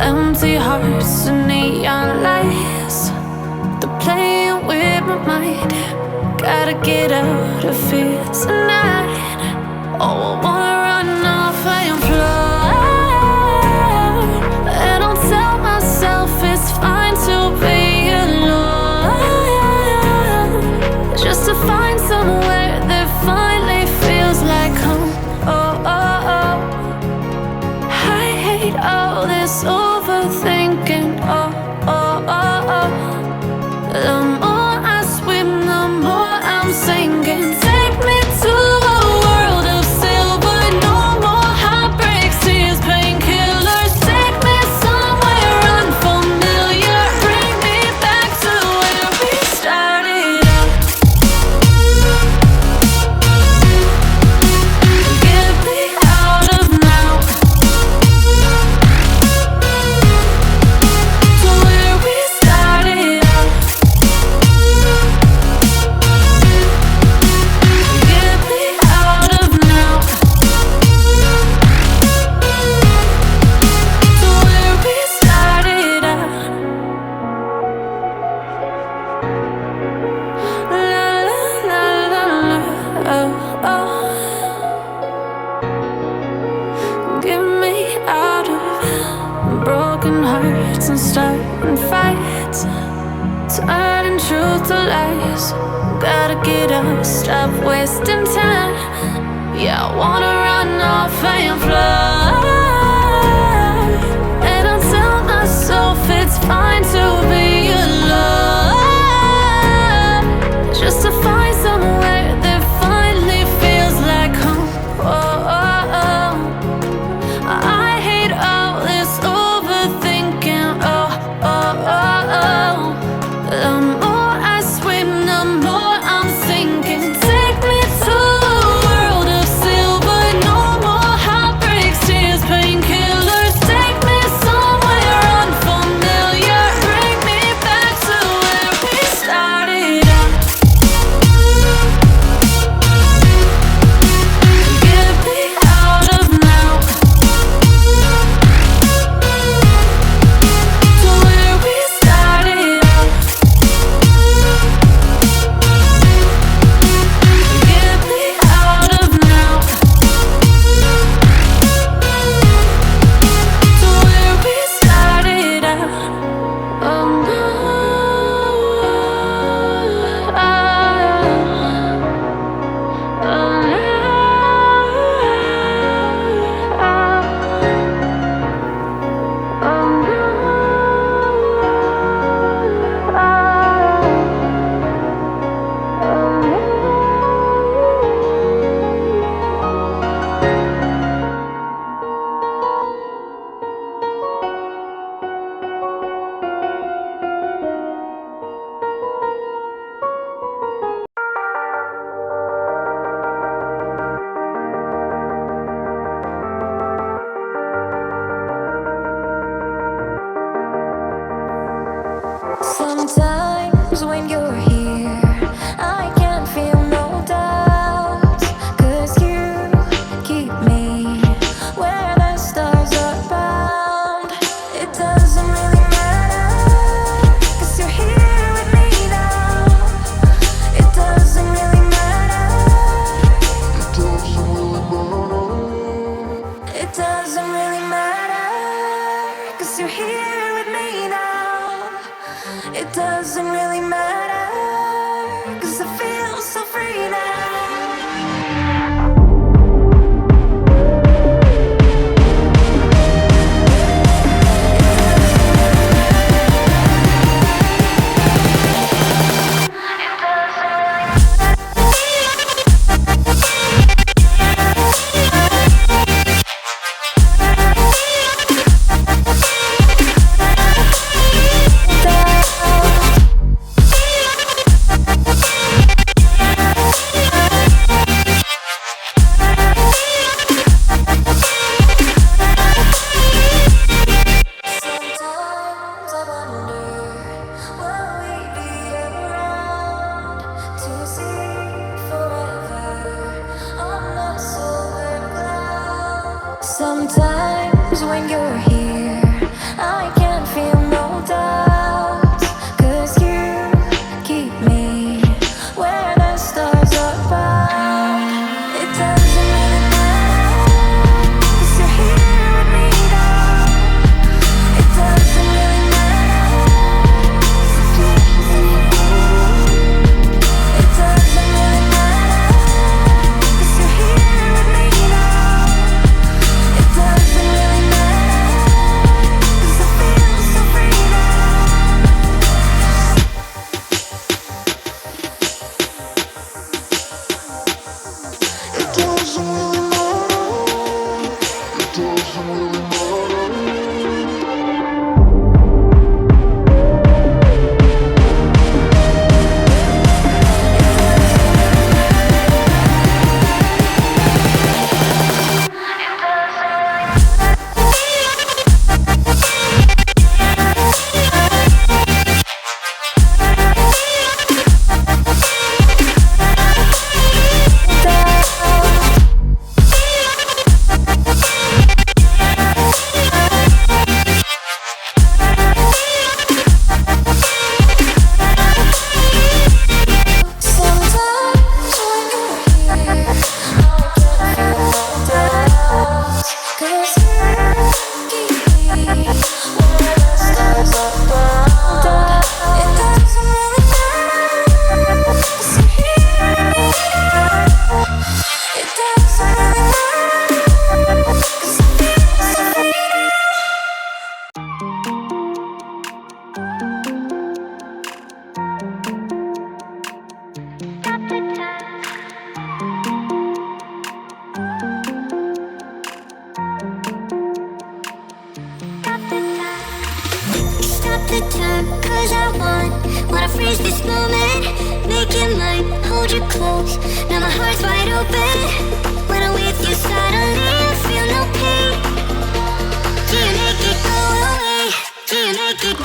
Empty hearts and neon lights, they're playing with my mind. Gotta get out of here tonight. Oh, I wanna run off and fly. And I'll tell myself it's fine to be alone, just to find somewhere that finally feels like home. Oh, oh, oh. I hate all this overthinking. Oh, oh, oh, oh. The more I swim, the more I'm sinking. Take me to a world of silver. No more heartbreaks, tears, painkillers. Take me somewhere unfamiliar. Bring me back to where we started out. Get me out of now, to where we started out. Get me out of now, to where we started out. La la la la la, oh, oh. Get me out of broken hearts and starting fights, turning truth to lies. Gotta get up, stop wasting time. Yeah, I wanna run off and fly. And I'll tell myself it's fine to be alone, just to find somewhere that finally feels like home. Oh, oh, oh. I hate all this overthinking. Oh, oh, oh, oh. The more I swim, the more I'm sinking. Take me to a world of silver. No more heartbreaks, tears, painkillers. Take me somewhere unfamiliar. Bring me back to where we started out. Get me out of now, to where we started out. Get me out of now, to where we started out. Oh no, sometimes when you're here, I can't feel no doubts, 'cause you keep me where the stars are bound. It doesn't really matter, 'cause you're here with me now. It doesn't really matter. It doesn't really matter, 'cause you're here with me now. It doesn't really matter, 'cause I feel so free now. Sometimes when you're here, the time, 'cause I wanna freeze this moment. Make it mine, hold you close. Now my heart's wide open. When I'm with you, suddenly I feel no pain. Do you make it go away? Do you make it?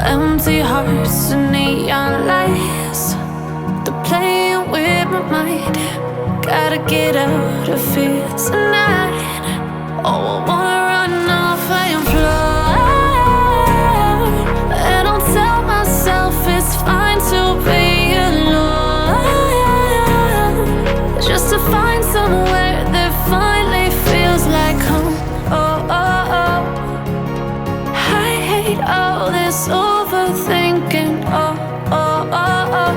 Empty hearts and neon lights, they're playing with my mind. Gotta get out of here tonight. Oh, I wanna run off and fly. And I'll tell myself it's fine to be alone, just to find somewhere that finally feels like home. Oh, oh, oh. I hate all this overthinking. Oh, oh, oh, oh.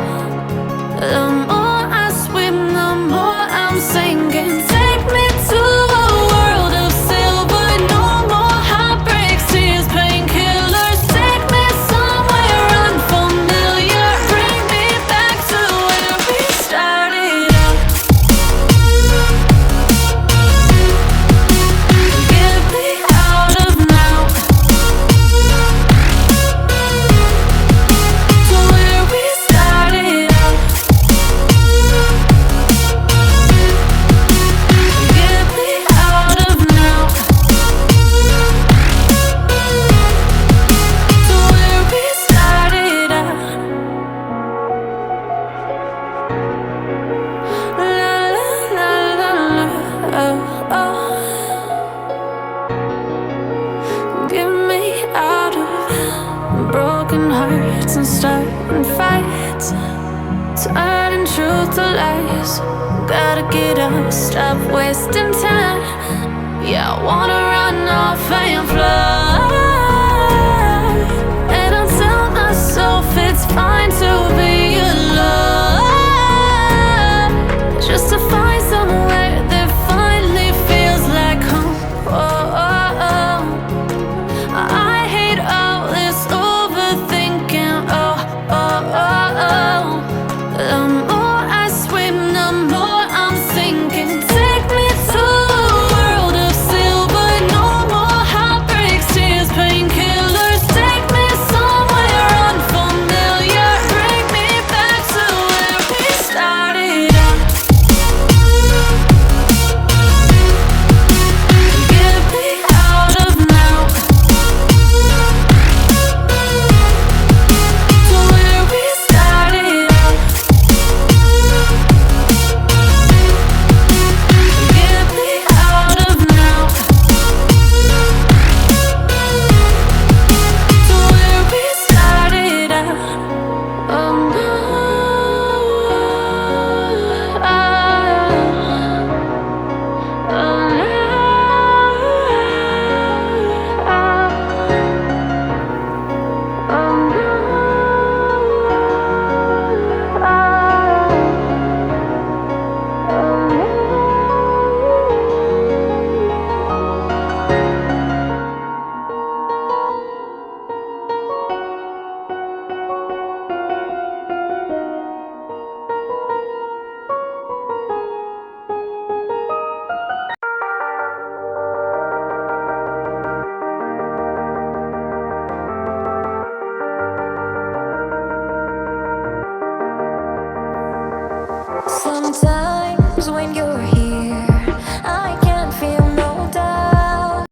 The more I swim, the more I'm sinking. Take me to a world of silver. No more heartbreaks, tears, painkillers. Take me somewhere unfamiliar. Bring me back to where we started out. Get me out of now, to where we started out. Get me out of now, to where we started out. La la la la la, oh, oh. Get me out of broken hearts and starting fights, turning truth to lies. Gotta get up, stop wasting time. Yeah, I wanna run off and fly. And I'll tell myself it's fine to be alone, just to find somewhere that finally feels like home. Oh, oh, oh. I hate all this overthinking. Oh, oh, oh, oh. The more I swim, the more I'm sinking. Take me to a world of silver. No more heartbreaks, tears, pain. Sometimes